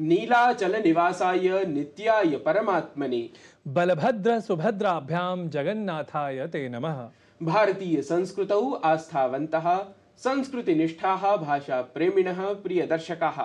नीलाचल निवासाय नित्याय परमात्मने बलभद्र सुभद्राभ्यां जगन्नाथाय ते नमः। भारतीय संस्कृतौ आस्थावन्तः संस्कृतिनिष्ठाः भाषाप्रेमिणः प्रियदर्शकाः,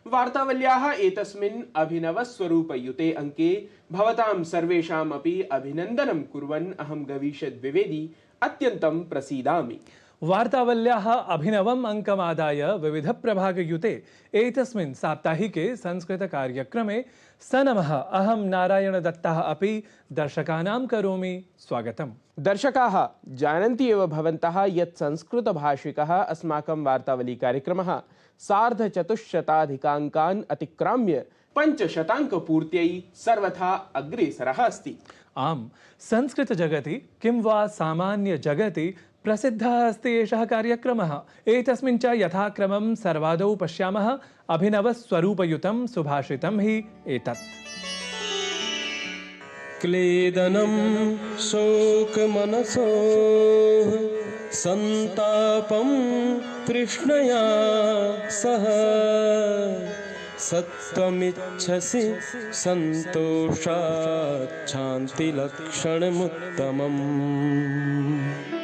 वार्तावल्याः एतस्मिन् अभिनवस्वरूपयुते अंके भवतां सर्वेषामपि अभिनन्दनं कुर्वन् अहं गवीश द्विवेदी अत्यन्तं प्रसीदामि। वार्तावल्याः अभिनवम् अंकमादाय विविधप्रभागयुते एतस्मिन् साप्ताहिके संस्कृतकार्यक्रमे सनमः अहं नारायणदत्तः अपि दर्शकानां करोमि स्वागतम्। दर्शकाः जानन्ति एव भवन्तः यत् संस्कृतभाषिकः अस्माकं वार्तावली कार्यक्रमः सार्धचतुश्शताधिकाङ्कान् अतिक्राम्य 500 सर्वथा अग्रेसरः अस्ति। आम्, संस्कृतजगति किं वा सामान्य जगति प्रसिद्धः अस्ति एषः कार्यक्रमः। एतस्मिन् च यथाक्रमं सर्वादौ पश्यामः अभिनवस्वरूपयुतं सुभाषितं हि एतत्। क्लेदनं शोकमनसो संतापं तृष्णया सह सत्त्वमिच्छसि सन्तोषात् शान्तिलक्षणमुत्तमम्।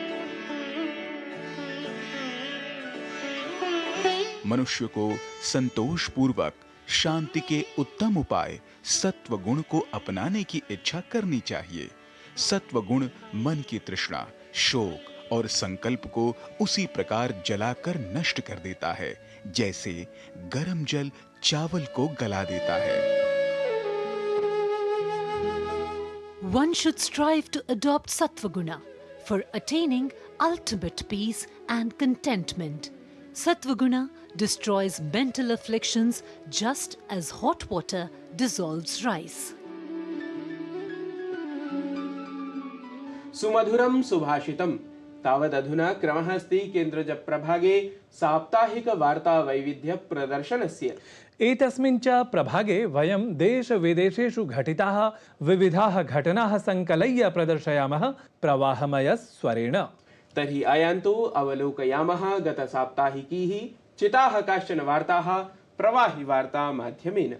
मनुष्य को संतोष पूर्वक शांति के उत्तम उपाय सत्व गुण को अपनाने की इच्छा करनी चाहिए। सत्व गुण मन की तृष्णा, शोक और संकल्प को उसी प्रकार जलाकर नष्ट कर देता है जैसे गर्म जल चावल को गला देता है। One should strive to adopt Sattva-guna for attaining ultimate peace and contentment. Sattva-guna destroys mental afflictions just as hot water dissolves rice. सुमधुरं सुभाषितं तावदधुना क्रमः अस्ति केन्द्रज प्रभागे साप्ताहिक वार्ता वैविध्य प्रदर्शनस्य। एतस्मिन् च प्रभागे वयं देश-विदेशेषु घटिताः विविधाः घटनाः संकलय्य प्रदर्शयामः प्रवाहमय स्वरेण। तर्हि आयान्तु अवलोकयामः गतसाप्ताहिकीः चिताः काश्चन वार्ताः प्रवाहि वार्ता माध्यमेन।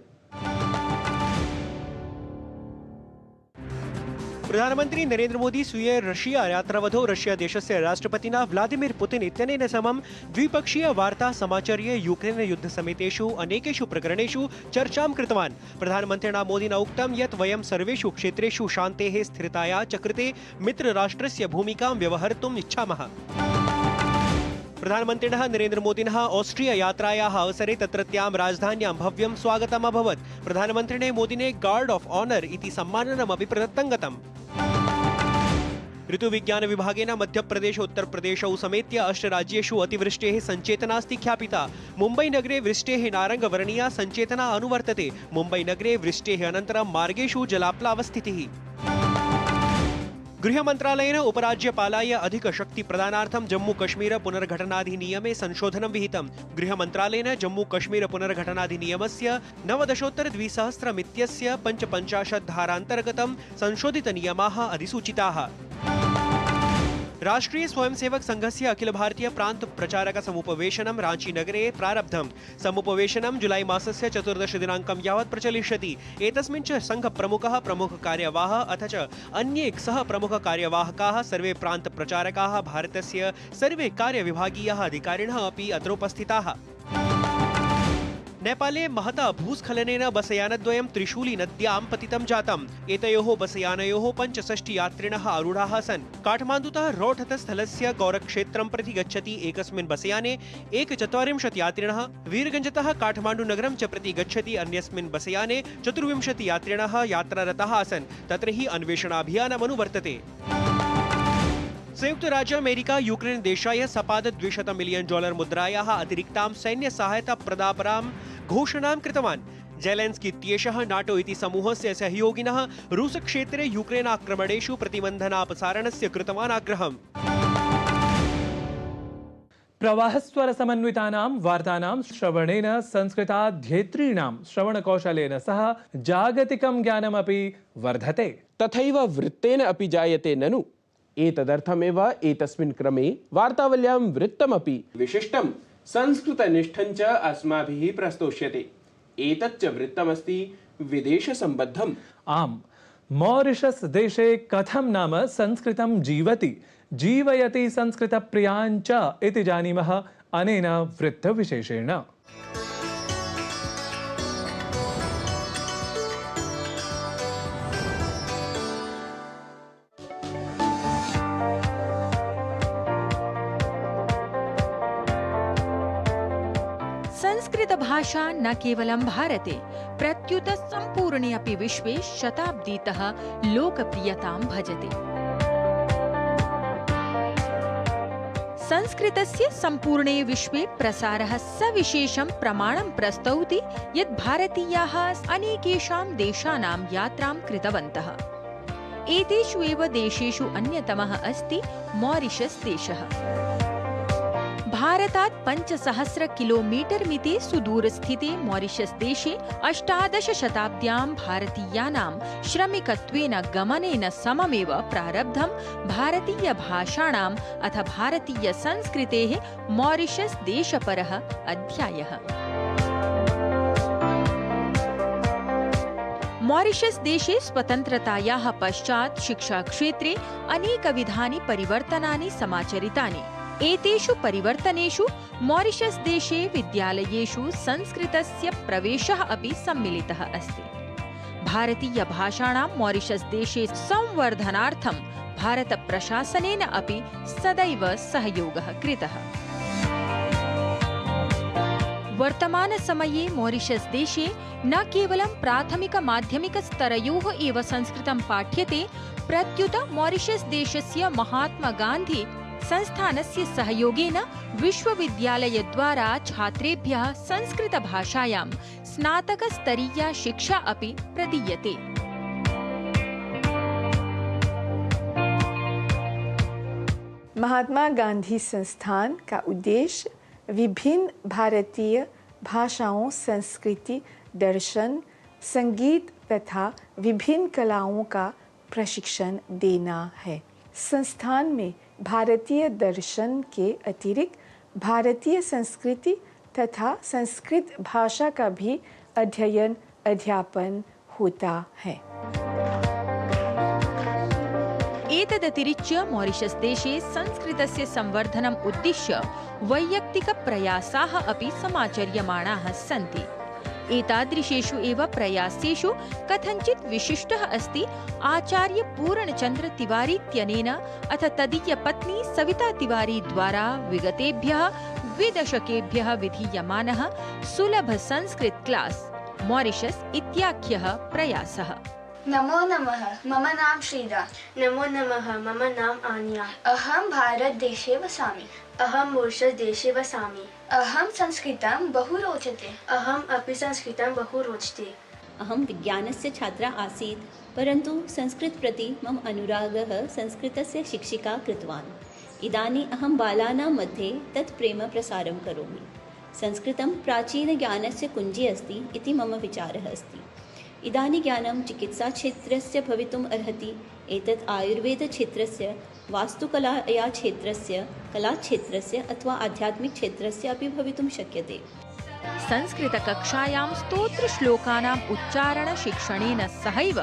प्रधानमंत्री नरेंद्र मोदी स्वीय रशिया यात्रावधौ रशिया देशस्य राष्ट्रपतिना व्लादिमीर पुतिन इत्यनेन समं द्विपक्षीय वार्ता समाचर्य यूक्रेन युद्ध समेतेषु अनेकेषु प्रकरणेषु चर्चां कृतवान्। प्रधानमन्त्रिणा मोदिना उक्तं यत् वयं सर्वेषु क्षेत्रेषु शान्तेः स्थिरताया च कृते मित्रराष्ट्रस्य भूमिकां व्यवहर्तुम् इच्छामः। प्रधानमन्त्रिणः नरेंद्र मोदिनः ऑस्ट्रिया यात्रायाः अवसरे तत्रत्यां राजधान्यां भव्यं स्वागतम् अभवत्। प्रधानमन्त्रिणे मोदिने गार्ड ऑफ ऑनर इति सम्माननमपि प्रदत्तं गतम्। ऋतुविज्ञान विभागेन मध्यप्रदेश उत्तरप्रदेशौ समेत्य 8 राज्येषु अतिवृष्टेः सञ्चेतनास्ति ख्यापिता। मुम्बै नगरे वृष्टेः नारङ्गवर्णीया सञ्चेतना अनुवर्तते। मुम्बै नगरे वृष्टेः अनन्तरं मार्गेषु जलाप्लावस्थितिः। गृहमन्त्रालयेन उपराज्यपालाय अधिकशक्तिप्रदानार्थं जम्मूकश्मीर पुनर्घटनाधिनियमे संशोधनं विहितं। गृहमन्त्रालयेन जम्मूकश्मीर पुनर्घटनाधिनियमस्य 19-2000 इत्यस्य 55 धारान्तर्गतं संशोधितनियमाः अधिसूचिताः। राष्ट्रीय स्वयंसेवक संघस्य अखिल भारतीय प्रांत प्रचारक समुपवेशनं रांची नगरे प्रारब्धम्। समुपवेशनं जुलाई मासस्य 14 दिनाङ्कं यावत् प्रचलिष्यति। एतस्मिन् च संघ प्रमुखः, प्रमुख कार्यवाहः अथ च अन्ये सह प्रमुख कार्यवाहकाः, सर्वे प्रांत प्रचारकाः, भारतस्य सर्वे कार्यविभागीयाः अधिकारिणः अपि अत्र उपस्थिताः। नेपाले महता भूस्खलनेन बसयानद्वयं त्रिशूली नद्यां पतितं जातम्। एतयोः बसयानयोः 65 यात्रिणः आरूढाः सन्। काठमाण्डुतः रोहतक स्थलस्य गौरक्षेत्रं प्रति गच्छति एकस्मिन् बसयाने 41 यात्रिणः, वीरगञ्जतः काठमाण्डु नगरं च प्रति गच्छति अन्यस्मिन् बसयाने 24 यात्रिणः यात्रारताः आसन्। तत्र हि अन्वेषणाभियानम् अनुवर्तते। संयुक्त राज्य अमेरिका यूक्रेन देशाय सपाद $200 मिलियन मुद्रायाः अतिरिक्तां सैन्य सहायता प्रदापरां घोषणां कृतवान्। जेलेन्स्की इत्येषः नाटो इति समूहस्य सहयोगिनः रूस क्षेत्रे यूक्रेन आक्रमणेषु प्रतिबन्धनापसारणस्य कृतवान् आग्रहम्। प्रवाहस्वर समन्वितानां वार्तानां श्रवणेन संस्कृताध्येतॄणां श्रवणकौशलेन सह जागतिकं ज्ञानमपि वर्धते। तथैव वृत्तेन अपि जायते ननु। एतदर्थमेव एतस्मिन् क्रमे वार्तावल्यां वृत्तमपि विशिष्टं संस्कृतनिष्ठं च अस्माभिः प्रस्तोष्यते। एतच्च वृत्तमस्ति विदेशसम्बद्धम्। आम्, मॉरिशस देशे कथं नाम संस्कृतं जीवति जीवयति संस्कृतप्रियाञ्च इति जानीमः अनेन वृत्तविशेषेण। संस्कृत भाषा न केवलं भारते प्रत्युत सम्पूर्णे अपि विश्वे शताब्दीतः लोकप्रियतां भजते। संस्कृतस्य सम्पूर्णे विश्वे प्रसारः सविशेषं प्रमाणं प्रस्तौति यत् भारतीयाः अनेकेषां देशानां यात्रां कृतवन्तः। एतेषु एव देशेषु अन्यतमः अस्ति मॉरिशस् देशः। भारतात् 5,000 किलोमीटर मिते सुदूरस्थिते मॉरिशस् देशे 18 शताब्द्यां भारतीयानां श्रमिकत्वेन गमनेन सममेव प्रारब्धं भारतीयभाषाणाम् अथ भारतीयसंस्कृतेः मॉरिशस् देशपरः अध्यायः। मॉरिशस् देशे स्वतन्त्रतायाः पश्चात् शिक्षाक्षेत्रे अनेकविधानि परिवर्तनानि समाचरितानि। एतेषु परिवर्तनेषु मॉरिशस् देशे विद्यालयेषु संस्कृतस्य प्रवेशः अपि सम्मिलितः अस्ति। भारतीयभाषाणां मॉरिशस् देशे संवर्धनार्थं भारतप्रशासनेन अपि सदैव सहयोगः कृतः। वर्तमानसमये मॉरिशस् देशे न केवलं प्राथमिक-माध्यमिकस्तरयोः एव संस्कृतं पाठ्यते, प्रत्युत मॉरिशस् देशस्य महात्मा गान्धी संस्थानस्य सहयोगेन विश्वविद्यालयद्वारा छात्रेभ्यः संस्कृतभाषायां स्नातकस्तरीया शिक्षा अपि प्रदीयते। महात्मा गांधी संस्थान का उद्देश्य विभिन्न भारतीय भाषाओं, संस्कृति, दर्शन, संगीत तथा विभिन्न कलाओं का प्रशिक्षण देना है। संस्थान में भारतीय दर्शन के अतिरिक्त भारतीय संस्कृति तथा संस्कृत भाषा का भी अध्ययन अध्यापन होता है। एतदतिरिच्य मॉरिशस् देशे संस्कृतस्य संवर्धनम् उद्दिश्य वैयक्तिकप्रयासाः अपि समाचर्यमाणाः सन्ति। एतादृशेषु एव प्रयासेषु कथञ्चित् विशिष्टः अस्ति आचार्य पूर्णचन्द्र तिवारी इत्यनेन अथ तदीयपत्नी सविता तिवारी द्वारा विगतेभ्यः 2 दशकेभ्यः विधीयमानः सुलभ संस्कृत क्लास मॉरिशस् इत्याख्यः प्रयासः। नमो नमः, मम नाम श्रीदा। नमो नमः, मम नाम आन्या। अहं भारत देशे वसामि। अहं मॉरिशस् देशे वसामि। अहं संस्कृतं बहु रोचते। अहम् अपि संस्कृतं बहु रोचते। अहं विज्ञानस्य छात्रा आसीत्, परन्तु संस्कृत प्रति मम अनुरागः संस्कृतस्य शिक्षिका कृतवान्। इदानीं अहं बालानां मध्ये तत् प्रेम प्रसारं करोमि। संस्कृतं प्राचीनज्ञानस्य कुञ्जी अस्ति इति मम विचारः अस्ति। इदानीं ज्ञानं चिकित्साक्षेत्रस्य भवितुम् अर्हति। एतत् आयुर्वेदक्षेत्रस्य, वास्तुकलाया क्षेत्रस्य, कलाक्षेत्रस्य अथवा आध्यात्मिकक्षेत्रस्य अपि भवितुं शक्यते। संस्कृतकक्षायां स्तोत्रश्लोकानाम् उच्चारणशिक्षणेन सहैव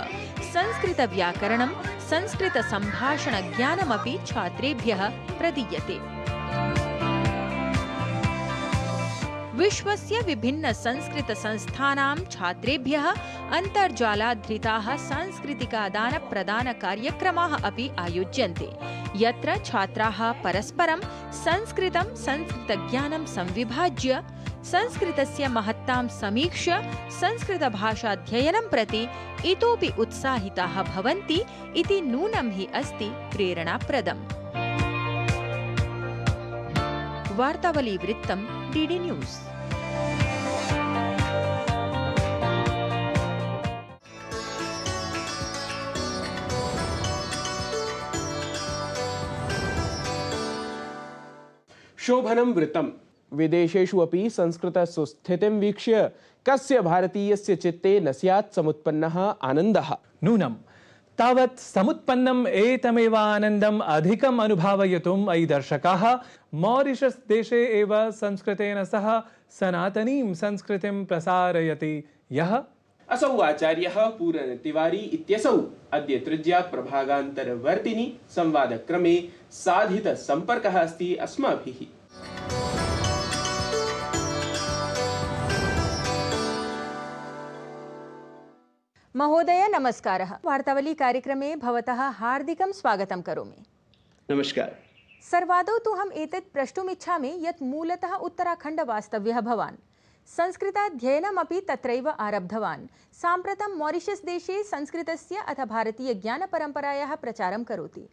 संस्कृतव्याकरणं, संस्कृतसम्भाषणज्ञानमपि छात्रेभ्यः प्रदीयते। विश्वस्य विभिन्न संस्कृतसंस्थानां छात्रेभ्यः अन्तर्जालाद्धृताः सांस्कृतिकादानप्रदानकार्यक्रमाः अपि आयोज्यन्ते, यत्र छात्राः परस्परं संस्कृतं, संस्कृतज्ञानं संविभाज्य संस्कृतस्य महत्तां समीक्ष्य संस्कृतभाषाध्ययनं प्रति इतोपि उत्साहिताः भवन्ति इति नूनं हि अस्ति प्रेरणाप्रदम्। वार्तावली वृत्तं डीडी न्यूज़। शोभनं वृत्तं। विदेशेषु अपि संस्कृतसुस्थितिं वीक्ष्य कस्य भारतीयस्य चित्ते न स्यात् समुत्पन्नः आनन्दः। नूनं तावत् समुत्पन्नम् एतमेव आनन्दम् अधिकम् अनुभवयितुम् अयि दर्शकाः मॉरिशस् देशे एव संस्कृतेन सह सनातनीं संस्कृतिं प्रसारयति यः असौ आचार्यः पूरन तिवारी इत्यसौ अद्य तृज्या प्रभागान्तरवर्तिनि संवादक्रमे साधित सम्पर्कः अस्ति अस्माभिः। महोदय नमस्कारः। वार्तावली कार्यक्रमे भवतः हार्दिकं स्वागतं करोमि। नमस्कार। सर्वादौ तु अहम् एतत् प्रष्टुमिच्छामि यत् मूलतः उत्तराखण्डवास्तव्यः भवान्। संस्कृताध्ययनमपि तत्रैव आरब्धवान्। साम्प्रतं मॉरिशस् देशे संस्कृतस्य अथ भारतीयज्ञानपरम्परायाः प्रचारं करोति।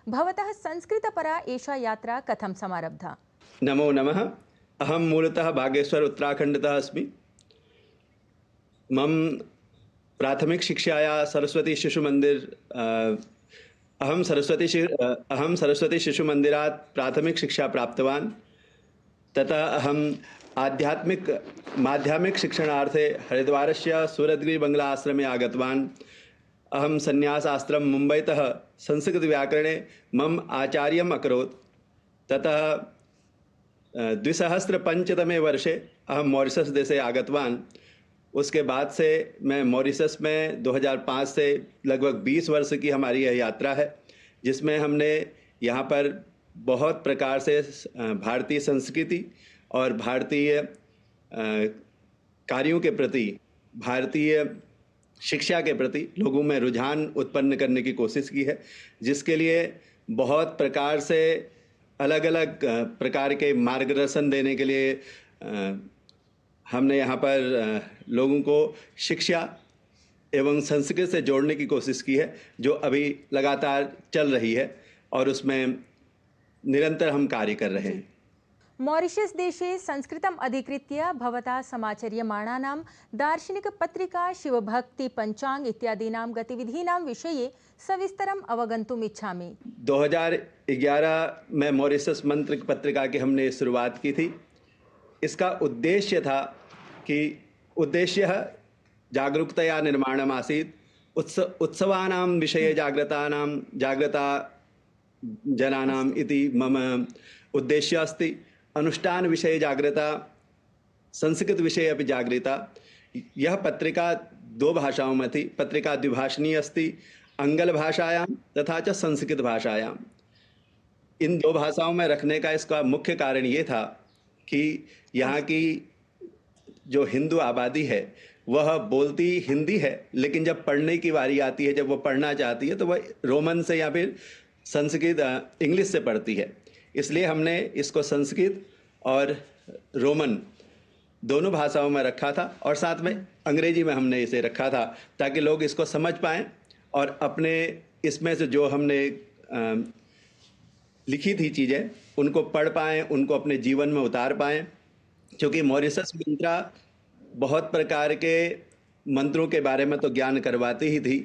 भवतः संस्कृतपरा एषा यात्रा कथं समारब्धा? नमो नमः। अहं मूलतः बागेश्वर उत्तराखण्डतः अस्मि। मम प्राथमिक शिक्षाया सरस्वती शिशु मंदिर अहं सरस्वती शिशु मंदिरात् प्राथमिक शिक्षा प्राप्तवान्। ततः अहम् आध्यात्मिक माध्यमिक शिक्षणार्थे हरिद्वारस्य सूरद्गिरि बंगला आश्रमे आगतवान्। अहं संन्यासाश्रम मुम्बईतः संस्कृतव्याकरणे मम आचार्यम् अकरोत्। ततः 2005 वर्षे अहं मॉरिशस् देशे आगतवान्। उसके बाद से मैं मॉरिशस में 2005 से लगभग 20 वर्ष की हमारी यह यात्रा है, जिसमें हमने यहाँ पर बहुत प्रकार से भारतीय संस्कृति और भारतीय कार्यों के प्रति, भारतीय शिक्षा के प्रति लोगों में रुझान उत्पन्न करने की कोशिश की है, जिसके लिए बहुत प्रकार से अलग अलग प्रकार के मार्गदर्शन देने के लिए हमने यहाँ पर लोगों को शिक्षा एवं संस्कृत से जोड़ने की कोशिश की है, जो अभी लगातार चल रही है और उसमें निरंतर हम कार्य कर रहे हैं। मॉरिशस् देशे संस्कृतम् अधिकृत्य भवता समाचर्यमाणानां दार्शनिकपत्रिका शिवभक्ति पंचांग इत्यादीनां गतिविधीनां विषये सविस्तरम् अवगन्तुम् इच्छामि। 2011 में मॉरिशस् मंत्र पत्रिका की हमने शुरुआत की थी। इसका उद्देश्य था कि जागरूकतया निर्माणम् आसीत्। उत्सवानां विषये जागृता जनानाम् इति मम उद्देश्य अस्ति। अनुष्ठान विषये जागृता, संस्कृत विषये अपि जागृता। यह पत्रिका 2 भाषाओं में थी। पत्रिका द्विभाषिणी अस्ति, आंग्ल भाषायां तथा च संस्कृत भाषायां। इन 2 भाषाओं में रखने का इसका मुख्य कारण ये था कि यहाँ की जो हिंदू आबादी है वह बोलती हिंदी है, लेकिन जब पढ़ने की बारी आती है, जब वो पढ़ना चाहती है, तो वह रोमन से या फिर संस्कृत इंग्लिश से पढ़ती है। इसलिए हमने इसको संस्कृत और रोमन दोनों भाषाओं में रखा था और साथ में अंग्रेजी में हमने इसे रखा था, ताकि लोग इसको समझ पाएँ और अपने इसमें से जो हमने लिखी थी चीज़ें उनको पढ़ पाएँ, उनको अपने जीवन में उतार पाएँ। क्योंकि मॉरिशस मंत्रा बहुत प्रकार के मंत्रों के बारे में तो ज्ञान करवाती ही थी।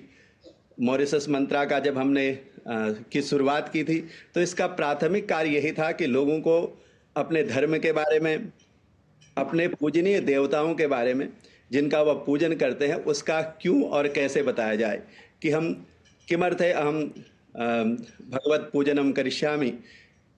मॉरिशस मंत्रा का जब हमने की शुरुआत की थी तो इसका प्राथमिक कार्य यही था कि लोगों को अपने धर्म के बारे में, अपने पूजनीय देवताओं के बारे में जिनका वह पूजन करते हैं, उसका क्यों और कैसे बताया जाए कि हम किमर्थे अहम भगवत पूजनम करिष्यामि।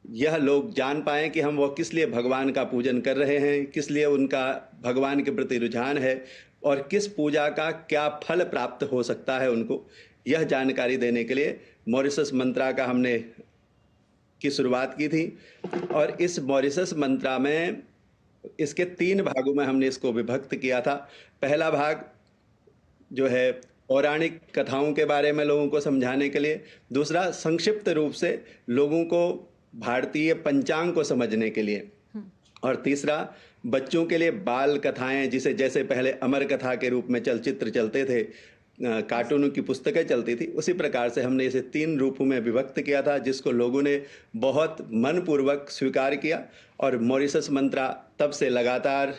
यह लोग जान पाएँ कि हम वो किस लिए भगवान का पूजन कर रहे हैं, किस लिए उनका भगवान के प्रति रुझान है और किस पूजा का क्या फल प्राप्त हो सकता है उनको। यह जानकारी देने के लिए मॉरिशस मंत्रा का हमने की शुरुआत की थी। और इस मॉरिशस मंत्रा में इसके 3 भागों में हमने इसको विभक्त किया था। पहला भाग जो है पौराणिक कथाओं के बारे में लोगों को समझाने के लिए, दूसरा संक्षिप्त रूप से लोगों को भारतीय पंचांग को समझने के लिए, और तीसरा बच्चों के लिए बाल कथाएं, जिसे जैसे पहले अमर कथा के रूप में चलचित्र चलते थे, कार्टूनों की पुस्तकें चलती थी, उसी प्रकार से हमने इसे 3 रूपों में विभक्त किया था, जिसको लोगों ने बहुत मनपूर्वक स्वीकार किया। और मॉरिशस मंत्रा तब से लगातार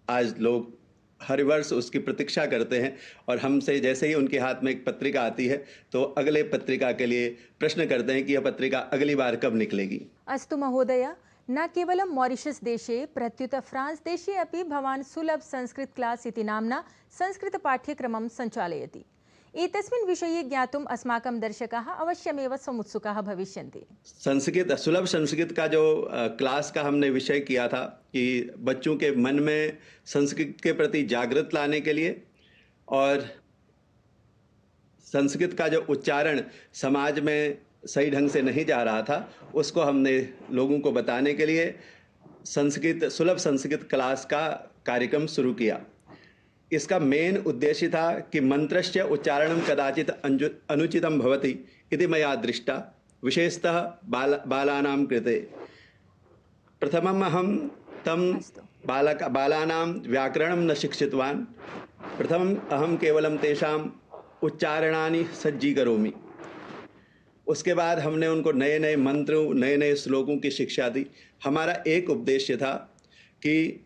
आज लोग हर वर्ष उसकी प्रतीक्षा करते हैं और हमसे जैसे ही उनके हाथ में एक पत्रिका आती है तो अगले पत्रिका के लिए प्रश्न करते हैं कि यह पत्रिका अगली बार कब निकलेगी। अस्तु महोदय, न केवलं मॉरिशस् देशे प्रत्युत फ्रांस देशे अपि भवान् सुलभ संस्कृत क्लास इति नाम्ना संस्कृत पाठ्यक्रमं सञ्चालयति। एतस्मिन् विषये ज्ञातुम् अस्माकं दर्शकाः अवश्यमेव समुत्सुकाः भविष्यन्ति। संस्कृत सुलभ संस्कृत का जो क्लास का हमने विषय किया था कि बच्चों के मन में संस्कृत के प्रति जागृत लाने के लिए और संस्कृत का जो उच्चारण समाज में सही ढंग से नहीं जा रहा था उसको हमने लोगों को बताने के लिए सुलभ संस्कृत क्लास का कार्यक्रम शुरू किया। इसका मेन उद्देश्य था कि मंत्रस्य उच्चारणं कदाचित अनुचितं भवति इति मया दृष्टा, विशेषतः बालानां कृते। प्रथमम् अहं तं बालानां व्याकरणं न शिक्षितवान्। प्रथमम् अहं केवलं तेषाम् उच्चारणानि सज्जीकरोमि। उसके बाद हमने उनको नए नए मंत्रों नए नए श्लोकों की शिक्षा दी। हमारा एक उद्देश्य था कि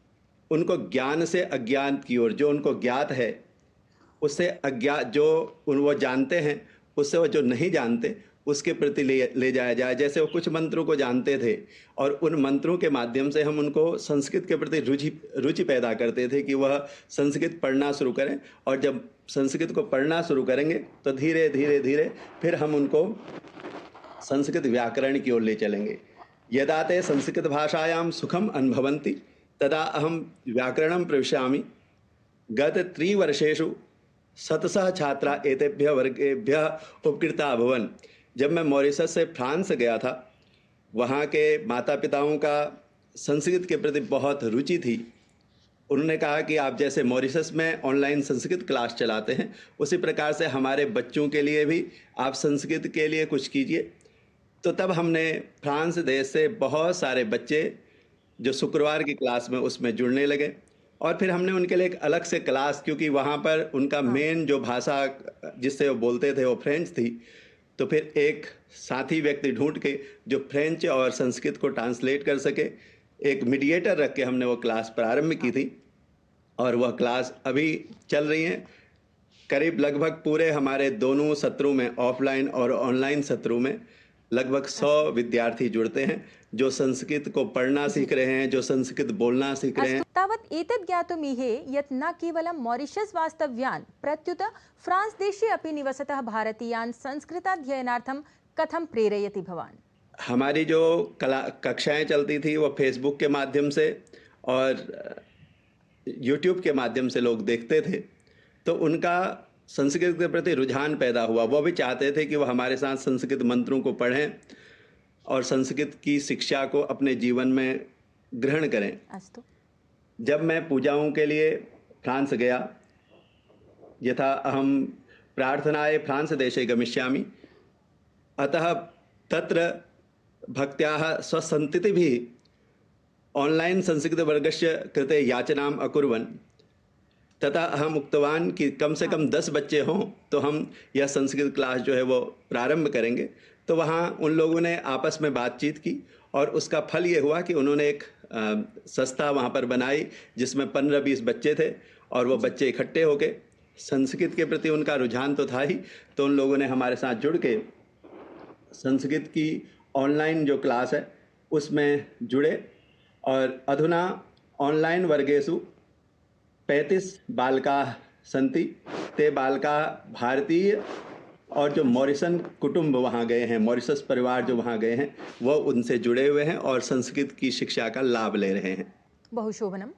उनको ज्ञान से अज्ञान की ओर, जो उनको ज्ञात है उससे अज्ञात, जो वो जानते हैं उससे वो जो नहीं जानते उसके प्रति ले जाया जाए। जैसे वो कुछ मंत्रों को जानते थे और उन मंत्रों के माध्यम से हम उनको संस्कृत के प्रति रुचि पैदा करते थे कि वह संस्कृत पढ़ना शुरू करें, और जब संस्कृत को पढ़ना शुरू करेंगे तो धीरे धीरे धीरे फिर हम उनको संस्कृत व्याकरण की ओर ले चलेंगे। यदा ते संस्कृत भाषायां सुखम अनुभवन्ति तदा अहम व्याकरणं प्रविशामि। गत 3 वर्षेषु शतशः छात्रा एतेभ्यः वर्गेभ्यः उपकृता अभवन्। जब मैं मॉरिशस से फ्रांस गया था, वहाँ के माता पिताओं का संस्कृत के प्रति बहुत रुचि थी। उन्होंने कहा कि आप जैसे मॉरिशस में ऑनलाइन संस्कृत क्लास चलाते हैं उसी प्रकार से हमारे बच्चों के लिए भी आप संस्कृत के लिए कुछ कीजिए। तो तब हमने फ्रांस देश से बहुत सारे बच्चे जो शुक्रवार की क्लास में उसमें जुड़ने लगे, और फिर हमने उनके लिए एक अलग से क्लास, क्योंकि वहाँ पर उनका मेन जो भाषा जिससे वो बोलते थे वो फ्रेंच थी, तो फिर एक साथी व्यक्ति ढूंढ के जो फ्रेंच और संस्कृत को ट्रांसलेट कर सके, एक मीडिएटर रख के हमने वो क्लास प्रारंभ की थी, और वह क्लास अभी चल रही है। करीब लगभग पूरे हमारे दोनों सत्रों में, ऑफलाइन और ऑनलाइन सत्रों में लगभग 100 विद्यार्थी जुड़ते हैं जो संस्कृत को पढ़ना सीख रहे हैं, जो संस्कृत बोलना सीख रहे हैं। तावत् एतत् ज्ञातुमिहे यत् न केवलं मॉरिशस वास्तव्यान् प्रत्युत फ्रांस देशे अपि निवसतः भारतीयान् संस्कृताध्ययनार्थं कथं प्रेरयति भवान्? हमारी जो कक्षाएं चलती थी वो फेसबुक के माध्यम से और यूट्यूब के माध्यम से लोग देखते थे, तो उनका संस्कृत के प्रति रुझान पैदा हुआ। वो भी चाहते थे कि वो हमारे साथ संस्कृत मंत्रों को पढ़ें और संस्कृत की शिक्षा को अपने जीवन में ग्रहण करें। जब मैं पूजाओं के लिए फ्रांस गया, यथा अहम प्रार्थनाय फ्रांस देशे गमिष्यामि, अतः तत्र भक्त्याः स्वसन्ततिभिः ऑनलाइन संस्कृत वर्गस्य कृते याचनाम् अकुर्वन्। तथा अहम उक्तवान कि कम से कम 10 बच्चे हों तो हम यह संस्कृत क्लास जो है वो प्रारंभ करेंगे। तो वहाँ उन लोगों ने आपस में बातचीत की और उसका फल ये हुआ कि उन्होंने एक संस्था वहाँ पर बनाई जिसमें 15-20 बच्चे थे, और वो बच्चे इकट्ठे होके, संस्कृत के प्रति उनका रुझान तो था ही, तो उन लोगों ने हमारे साथ जुड़ के संस्कृत की ऑनलाइन जो क्लास है उसमें जुड़े, और अधुना ऑनलाइन वर्गेषु 35 बालकाः सन्ति। ते बालकाः भारतीय और जो मॉरिशन कुटुंब वहाँ गए हैं, मॉरिशस परिवार जो वहाँ गए हैं, वो उनसे जुड़े हुए हैं और संस्कृत की शिक्षा का लाभ ले रहे हैं। बहुशोभनम्।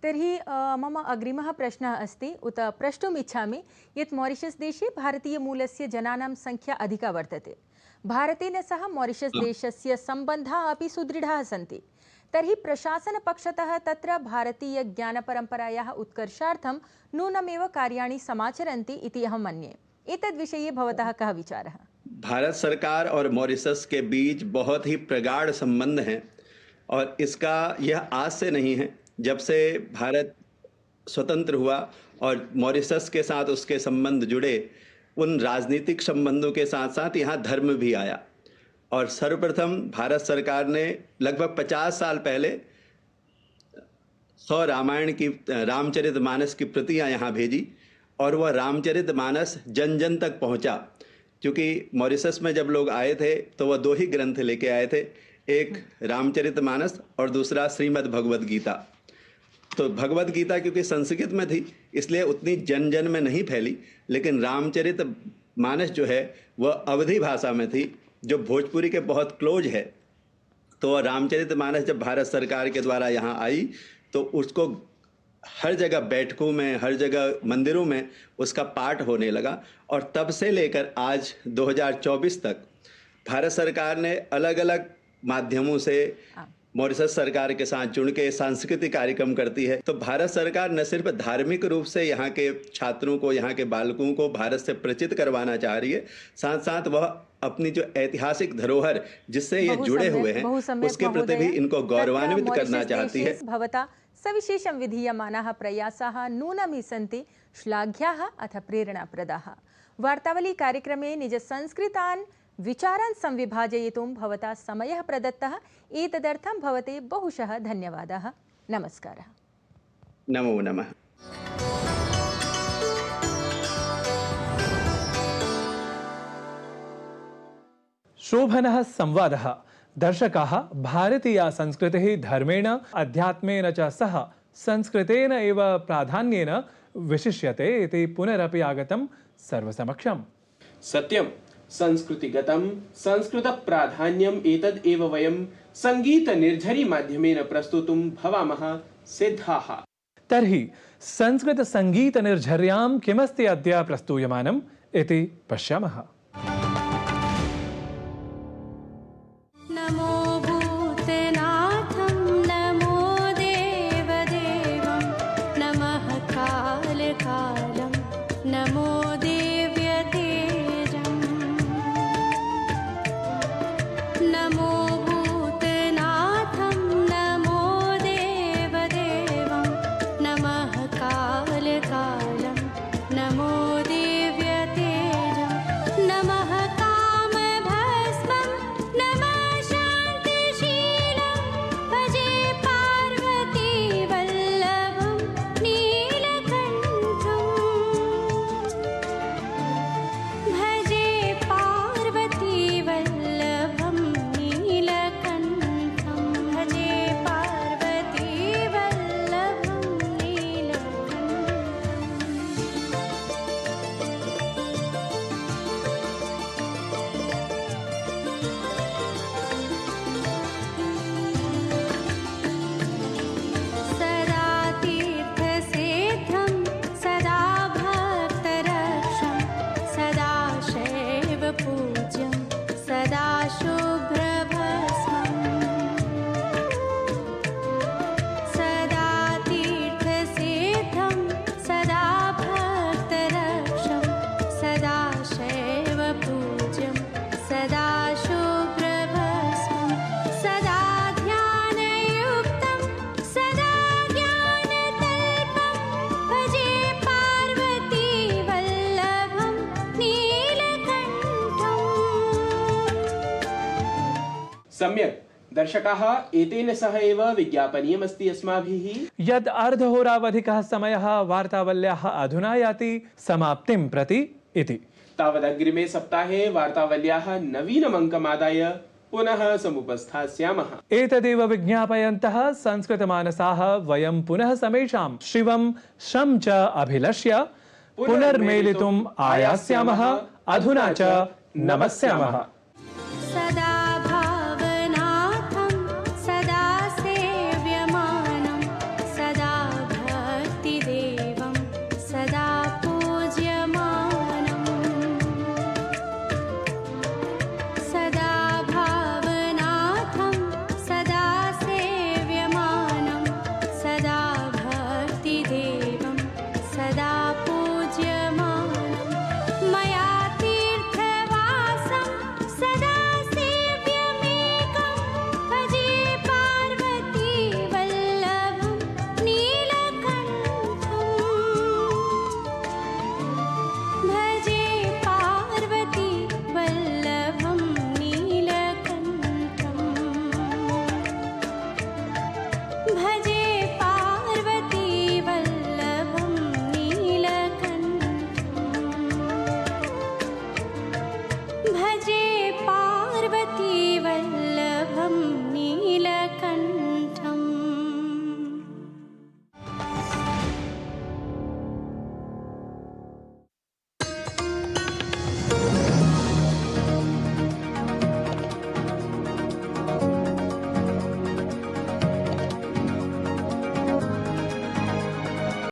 तर्हि मम अग्रिमः प्रश्नः अस्ति, उत प्रष्टुम् इच्छामि यत् मॉरिशस देशे भारतीयमूलस्य जनानां संख्या अधिका वर्तते। भारतेन सह मॉरिशस देशस्य सम्बन्धाः अपि सुदृढाः सन्ति। तर्हि प्रशासनपक्षतः तत्र भारतीयज्ञानपरम्परायाः उत्कर्षार्थं नूनमेव कार्याणि समाचरन्ति इति अहं मन्ये। एतद्विषये भवतः कः विचारः? भारत सरकार और मॉरिशस के बीच बहुत ही प्रगाढ़ संबंध हैं, और इसका यह आज से नहीं है। जब से भारत स्वतंत्र हुआ और मॉरिशस के साथ उसके संबंध जुड़े, उन राजनीतिक संबंधों के साथ साथ यहाँ धर्म भी आया। और सर्वप्रथम भारत सरकार ने लगभग 50 साल पहले 100 रामायण की रामचरितमानस की प्रतियां यहाँ भेजी, और वह रामचरितमानस जन जन तक पहुँचा। क्योंकि मॉरिशस में जब लोग आए थे तो वह 2 ही ग्रंथ लेके आए थे, एक रामचरितमानस और दूसरा श्रीमद् भगवद गीता। तो भगवत गीता क्योंकि संस्कृत में थी इसलिए उतनी जन जन में नहीं फैली, लेकिन रामचरित मानस जो है वह अवधी भाषा में थी जो भोजपुरी के बहुत क्लोज है। तो रामचरित मानस जब भारत सरकार के द्वारा यहाँ आई तो उसको हर जगह बैठकों में, हर जगह मंदिरों में उसका पाठ होने लगा। और तब से लेकर आज 2024 तक भारत सरकार ने अलग अलग माध्यमों से मॉरिशस सरकार के साथ जुड़ के सांस्कृतिक कार्यक्रम करती है। तो भारत सरकार न सिर्फ धार्मिक रूप से यहाँ के छात्रों को, यहाँ के बालकों को भारत से परिचित करवाना चाह रही है, साथ साथ वह अपनी जो ऐतिहासिक धरोहर जिससे ये जुड़े हुए हैं उसके प्रति भी इनको गौरवान्वित करना चाहती है। भवता सविशेषं विधीयमानाः प्रयासाः नूनमि सन्ति श्लाघ्याः अथ प्रेरणाप्रदाः। वार्तावली कार्यक्रमे निज संस्कृतान् विचारान् संविभाजयितुं भवता समयः प्रदत्तः। एतदर्थं भवते बहुशः धन्यवादाः। नमस्कारः। नमो नमः। शोभनः संवादः। दर्शकाः भारतीया संस्कृतिः धर्मेण अध्यात्मेन च सह संस्कृतेन एव प्राधान्येन विशिष्यते इति पुनरपि आगतं सर्वसमक्षम्। सत्यं संस्कृतिगतं संस्कृत प्राधान्यम् एतद् एव वयं संगीत निर्झरी माध्यमेन प्रस्तुतुं भवामः सिद्धाः। तर्हि संस्कृत संगीत निर्झर्यां किमस्ति अद्य प्रस्तूयमानम् इति पश्यामः। सम्यक् दर्शकाः एतेन सह एव विज्ञापनीयमस्ति अस्माभिः यद् अर्धहोरावधिकः समयः वार्तावल्याः अधुना याति समाप्तिं प्रति इति। तावदग्रिमे सप्ताहे वार्तावल्याः नवीनमङ्कमादाय पुनः समुपस्थास्यामः। एतदेव विज्ञापयन्तः संस्कृतमानसाः वयं पुनः समेषां शिवं शं च अभिलष्य पुनर्मेलितुम् आयास्यामः। अधुना च नमस्यामः।